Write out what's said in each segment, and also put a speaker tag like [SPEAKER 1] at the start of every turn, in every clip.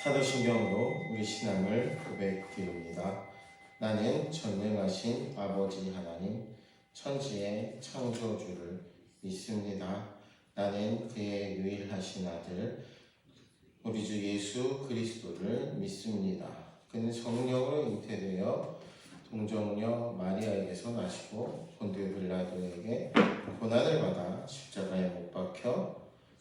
[SPEAKER 1] 사도신경으로 우리 신앙을 고백드립니다. 나는 전능하신 아버지 하나님, 천지의 창조주를 믿습니다. 나는 그의 유일하신 아들, 우리 주 예수 그리스도를 믿습니다. 그는 성령으로 잉태되어 동정녀 마리아에게서 나시고 본디오 빌라도에게 고난을 받아 십자가에 못 박혀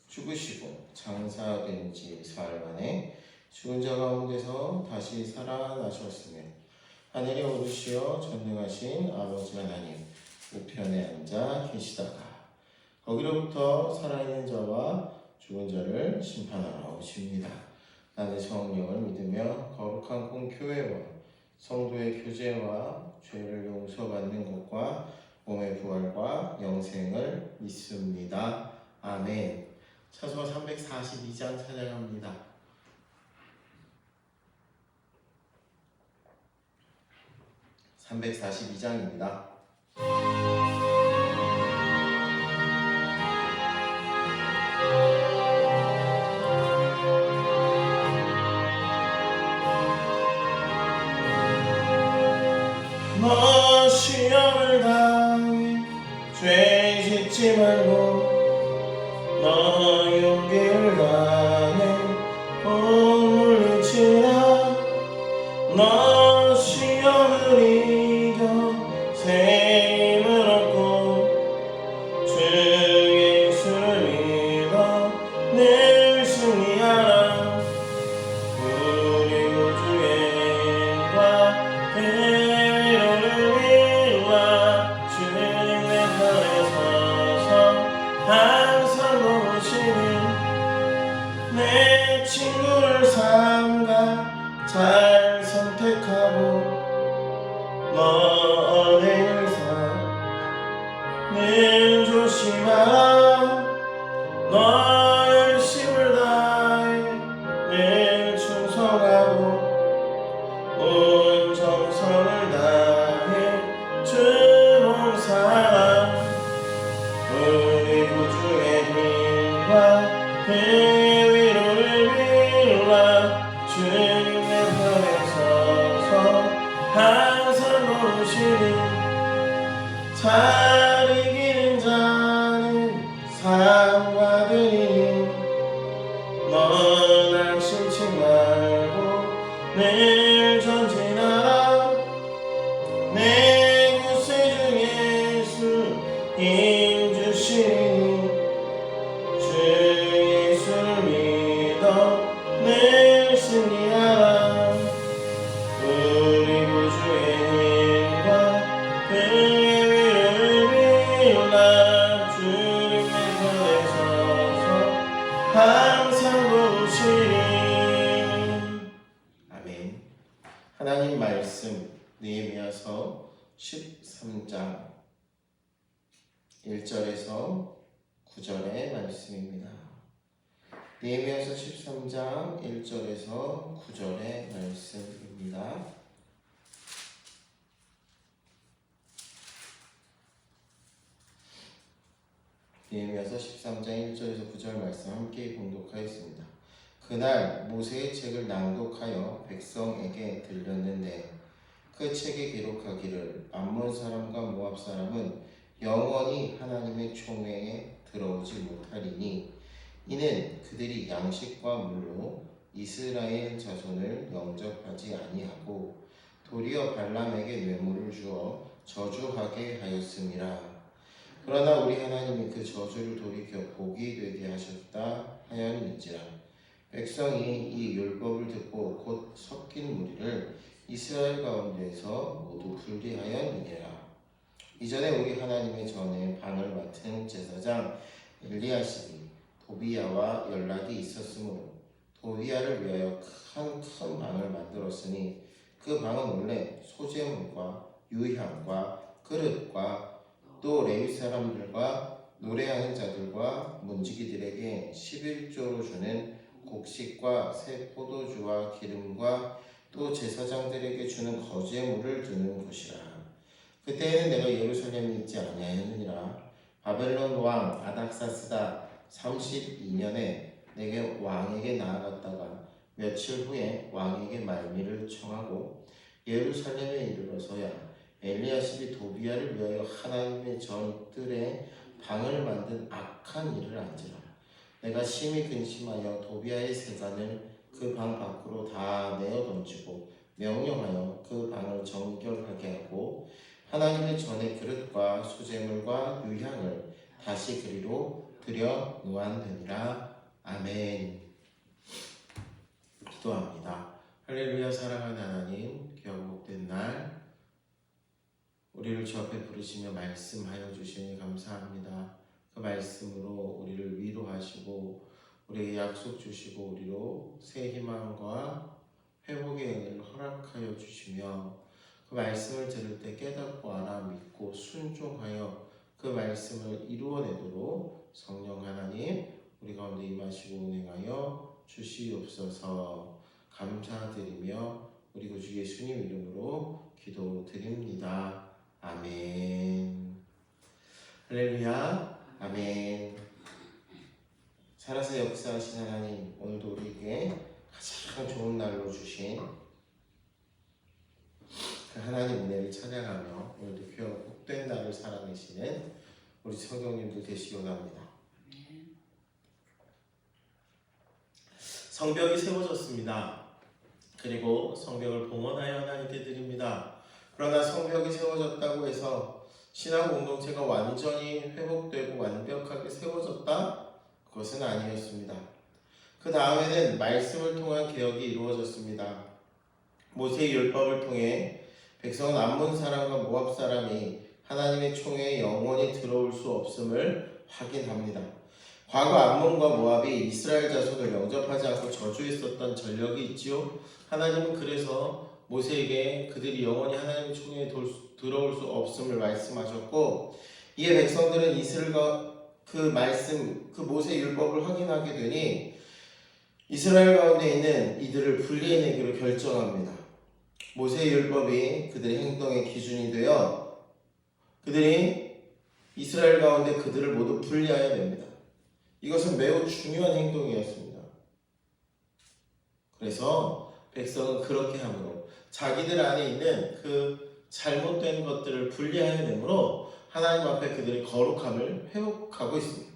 [SPEAKER 1] 죽으시고 장사된 지 사흘 만에 죽은 자 가운데서 다시 살아나셨으며 하늘에 오르시어 전능하신 아버지 하나님 우편에 앉아 계시다가 거기로부터 살아있는 자와 죽은 자를 심판하러 오십니다. 나는 성령을 믿으며 거룩한 공교회와 성도의 교제와 죄를 용서받는 것과 몸의 부활과 영생을 믿습니다. 아멘. 차서 342장 찬양합니다. 342장입니다. 너 시험을 당해 죄 짓지 말고 너 용기를 다해 복 물리치라. 너 시험을 이겨 새 힘을 얻고 주 예수를 믿어 늘 승리하라. 우리 구주의 힘과 그 위로를 위로하. 주님의 편에 서서 항상 도우시니 내 친구를 삼가 잘 선택하고 너 어디에서 늘 조심하라. 너 열심을 다해 늘 충성하고 온 정성을 다해 주 봉사하라. 우리 구주의 힘과 그 위로를 위로하. 주님의 편에 서서 항상 도우시니 잘 이기는 자는 상 받으니 너 낙심치 말고 늘 전진하라. 내 구세주 예수 힘 주시니 주 예수를 믿어 늘 승리하라. 우리 구주의 힘과 그의 위로를 위로하. 주님의 편에 서서 항상 도우시니. 아멘. 하나님 말씀 느헤미야서 13장 1절에서 9절의 말씀입니다. 느헤미야서 13장 1절에서 9절의 말씀입니다. 느헤미야서 13장 1절에서 9절 말씀 함께 봉독하겠습니다. 그날 모세의 책을 낭독하여 백성에게 들렸는데 그 책에 기록하기를 암몬 사람과 모압 사람은 영원히 하나님의 총회에 들어오지 못하리니 이는 그들이 양식과 물로 이스라엘 자손을 영접하지 아니하고 도리어 발람에게 뇌물을 주어 저주하게 하였음이라. 그러나 우리 하나님이 그 저주를 돌이켜 복이 되게 하셨다 하였는지라. 백성이 이 율법을 듣고 곧 섞인 무리를 이스라엘 가운데에서 모두 분리하였느니라. 이전에 우리 하나님의 전에 방을 맡은 제사장 엘리야십이 도비야와 연락이 있었으므로 도비야를 위하여 큰 방을 만들었으니 그 방은 원래 소재물과 유향과 그릇과 또 레위 사람들과 노래하는 자들과 문지기들에게 11조로 주는 곡식과 새 포도주와 기름과 또 제사장들에게 주는 거제물을 두는 곳이라. 그때에는 내가 예루살렘에 있지 아니하였느니라. 바벨론 왕 아닥사스다 32년에 내게 왕에게 나아갔다가 며칠 후에 왕에게 말미를 청하고 예루살렘에 이르러서야 엘리야십이 도비야를 위하여 하나님의 전뜰에 방을 만든 악한 일을 안지라. 내가 심히 근심하여 도비야의 세간을 그 방 밖으로 다 내어 던지고 명령하여 그 방을 정결하게 하고 하나님의 전의 그릇과 수제물과 유향을 다시 그리로 들여 놓았느니라. 아멘. 기도합니다. 할렐루야. 사랑하는 하나님, 귀하고 복된 날 우리를 주 앞에 부르시며 말씀하여 주시니 감사합니다. 그 말씀으로 우리를 위로하시고 우리에게 약속 주시고 우리로 새 희망과 회복의 은혜를 허락하여 주시며 그 말씀을 들을 때 깨닫고 알아 믿고 순종하여 그 말씀을 이루어내도록 성령 하나님 우리 가운데 임하시고 운행하여 주시옵소서. 감사드리며 우리 구주 예수님 이름으로 기도드립니다. 아멘. 할렐루야. 아멘. 살아서 역사하신 하나님, 오늘도 우리에게 가장 좋은 날로 주신 그 하나님 은혜를 찬양하며 오늘도 귀하고 복된 날을 살아내시는 우리 성경님들 되시기 원합니다. 성벽이 세워졌습니다. 그리고 성벽을 봉헌하여 하나님께 드립니다. 그러나 성벽이 세워졌다고 해서 신앙 공동체가 완전히 회복되고 완벽하게 세워졌다? 그것은 아니었습니다. 그 다음에는 말씀을 통한 개혁이 이루어졌습니다. 모세의 율법을 통해 백성은 암몬 사람과 모압 사람이 하나님의 총회에 영원히 들어올 수 없음을 확인합니다. 과거 암몬과 모압이 이스라엘 자손을 영접하지 않고 저주했었던 전력이 있지요. 하나님은 그래서 모세에게 그들이 영원히 하나님의 총회에 들어올 수 없음을 말씀하셨고, 이에 백성들은 이스라엘과 그 말씀, 그 모세의 율법을 확인하게 되니 이스라엘 가운데 있는 이들을 분리해내기로 결정합니다. 모세의 율법이 그들의 행동의 기준이 되어 그들이 이스라엘 가운데 그들을 모두 분리해야 됩니다. 이것은 매우 중요한 행동이었습니다. 그래서 백성은 그렇게 함으로 자기들 안에 있는 그 잘못된 것들을 분리해야 되므로 하나님 앞에 그들의 거룩함을 회복하고 있습니다.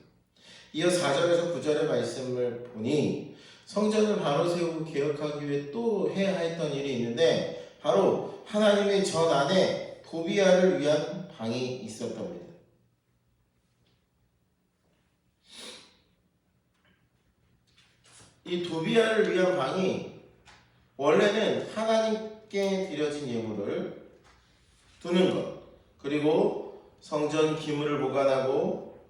[SPEAKER 1] 이어 4절에서 9절의 말씀을 보니 성전을 바로 세우고 개혁하기 위해 또 해야 했던 일이 있는데 바로 하나님의 전 안에 도비야를 위한 방이 있었답니다. 이 도비야를 위한 방이 원래는 하나님께 드려진 예물을 두는 것, 그리고 성전 기물을 보관하고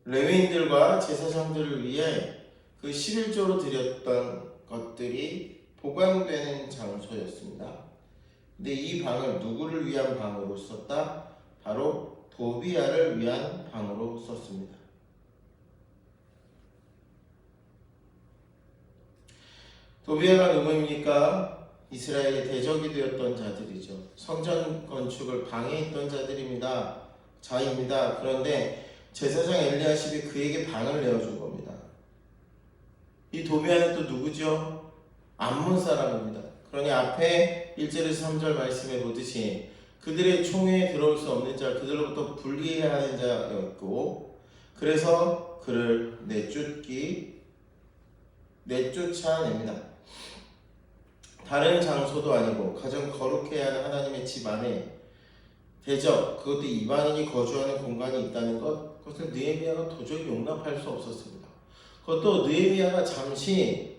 [SPEAKER 1] 레위인들과 제사장들을 위해 그 11조로 드렸던 것들이 보관되는 장소였습니다. 근데 이 방을 누구를 위한 방으로 썼다? 바로 도비야를 위한 방으로 썼습니다. 도비야가 누구입니까? 이스라엘의 대적이 되었던 자들이죠. 성전 건축을 방해했던 자들입니다. 자입니다. 그런데 제사장 엘리야십이 그에게 방을 내어준 겁니다. 이 도비야는 또 누구죠? 암몬 사람입니다. 그러니 앞에 1절에서 3절 말씀해 보듯이 그들의 총회에 들어올 수 없는 자, 그들로부터 분리해야 하는 자였고, 그래서 그를 내쫓아냅니다. 다른 장소도 아니고 가장 거룩해야 하는 하나님의 집 안에 대적, 그것도 이방인이 거주하는 공간이 있다는 것, 그것을 느헤미야가 도저히 용납할 수 없었습니다. 그것도 느헤미야가 잠시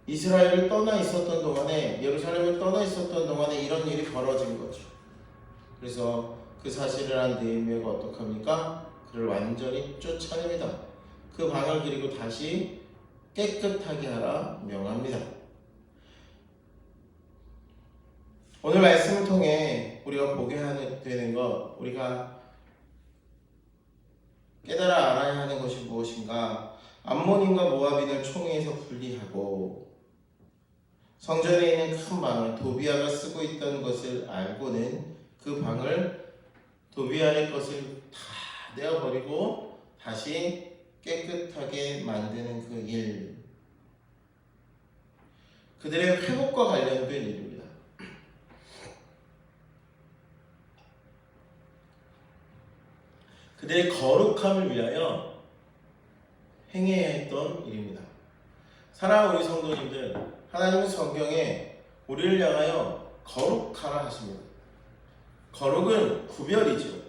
[SPEAKER 1] 이스라엘을 떠나 있었던 동안에, 예루살렘을 떠나 있었던 동안에 이런 일이 벌어진 거죠. 그래서 그 사실을 한 느헤미야가 어떡합니까? 그를 완전히 쫓아냅니다. 그 방을 그리고 다시 깨끗하게 하라 명합니다. 오늘 말씀을 통해 우리가 보게 되는 것, 우리가 깨달아 알아야 하는 것이 무엇인가? 암몬인과 모압인을 총회에서 분리하고 성전에 있는 큰 방을 도비야가 쓰고 있던 것을 알고는 그 방을 도비야의 것을 다 내어버리고 다시 깨끗하게 만드는 그 일, 그들의 회복과 관련된 일입니다. 그들의 거룩함을 위하여 행해야 했던 일입니다. 사랑하는 우리 성도님들, 하나님은 성경에 우리를 향하여 거룩하라 하십니다. 거룩은 구별이죠.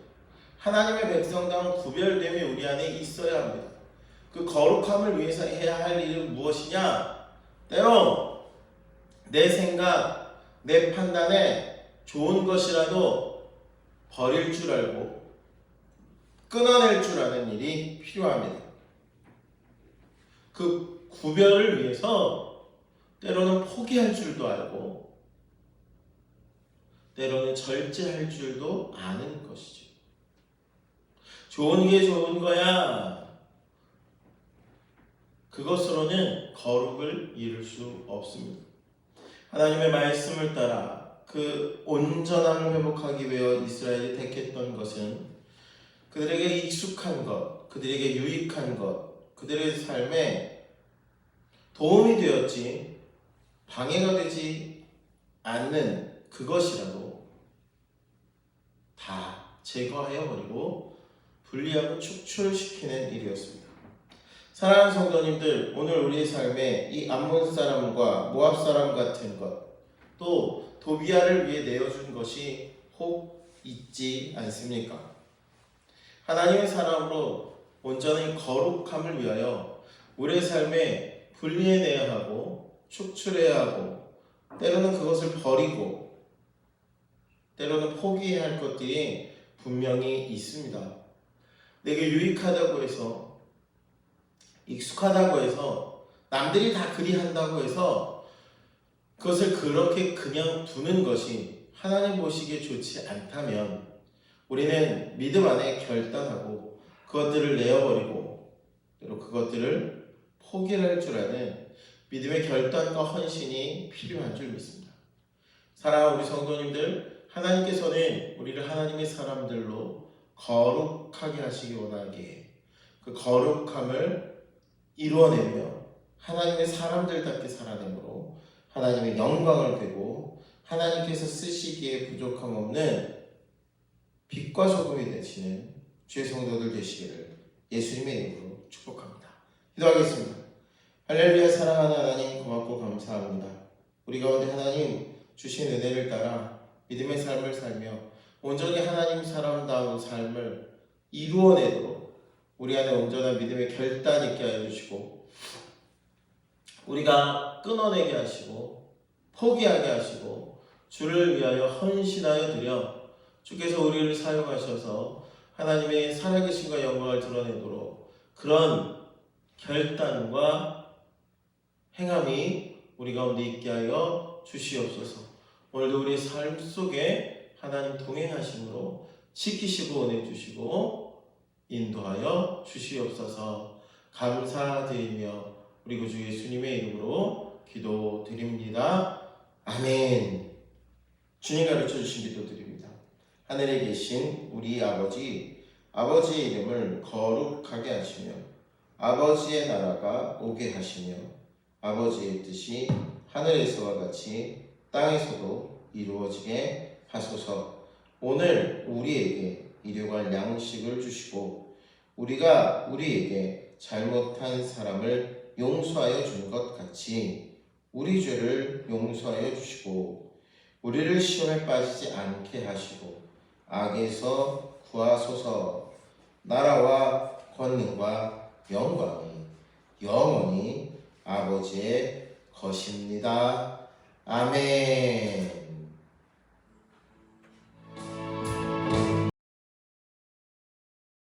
[SPEAKER 1] 하나님의 백성다운 구별됨이 우리 안에 있어야 합니다. 그 거룩함을 위해서 해야 할 일은 무엇이냐? 때로 내 생각, 내 판단에 좋은 것이라도 버릴 줄 알고 끊어낼 줄 아는 일이 필요합니다. 그 구별을 위해서 때로는 포기할 줄도 알고 때로는 절제할 줄도 아는 것이죠. 좋은 게 좋은 거야. 그것으로는 거룩을 이룰 수 없습니다. 하나님의 말씀을 따라 그 온전함을 회복하기 위해 이스라엘이 택했던 것은 그들에게 익숙한 것, 그들에게 유익한 것, 그들의 삶에 도움이 되었지 방해가 되지 않는 그것이라도 다 제거하여 버리고 분리하고 축출시키는 일이었습니다. 사랑하는 성도님들, 오늘 우리의 삶에 이 암몬 사람과 모압 사람 같은 것, 또 도비아를 위해 내어준 것이 혹 있지 않습니까? 하나님의 사람으로 온전히 거룩함을 위하여 우리의 삶에 분리해내야 하고 축출해야 하고 때로는 그것을 버리고 때로는 포기해야 할 것들이 분명히 있습니다. 내게 유익하다고 해서 익숙하다고 해서 남들이 다 그리 한다고 해서 그것을 그렇게 그냥 두는 것이 하나님 보시기에 좋지 않다면 우리는 믿음 안에 결단하고 그것들을 내어버리고 또 그것들을 포기할 줄 아는 믿음의 결단과 헌신이 필요한 줄 믿습니다. 사랑하는 우리 성도님들, 하나님께서는 우리를 하나님의 사람들로 거룩하게 하시기 원하기에 그 거룩함을 이루어내며 하나님의 사람들답게 살아내므로 하나님의 영광을 되고 하나님께서 쓰시기에 부족함 없는 빛과 소금이 되시는 주의 성도들 되시기를 예수님의 이름으로 축복합니다. 기도하겠습니다. 할렐루야. 사랑하는 하나님, 고맙고 감사합니다. 우리 가운데 하나님 주신 은혜를 따라 믿음의 삶을 살며 온전히 하나님 사람다운 삶을 이루어내도록 우리 안에 온전한 믿음의 결단 있게 하여 주시고 우리가 끊어내게 하시고 포기하게 하시고 주를 위하여 헌신하여 드려 주께서 우리를 사용하셔서 하나님의 살아계심과 영광을 드러내도록 그런 결단과 행함이 우리 가운데 있게 하여 주시옵소서. 오늘도 우리의 삶 속에 하나님 동행하심으로 지키시고 은혜 주시고 인도하여 주시옵소서. 감사드리며 우리 구주 예수님의 이름으로 기도드립니다. 아멘. 주님 가르쳐 주신 기도드립니다. 하늘에 계신 우리 아버지의 이름을 거룩하게 하시며 아버지의 나라가 오게 하시며 아버지의 뜻이 하늘에서와 같이 땅에서도 이루어지게 하소서. 오늘 우리에게 일용할 양식을 주시고 우리가 우리에게 잘못한 사람을 용서하여 준 것 같이 우리 죄를 용서하여 주시고 우리를 시험에 빠지지 않게 하시고 악에서 구하소서. 나라와 권능과 영광이 영원히 아버지의 것입니다. 아멘.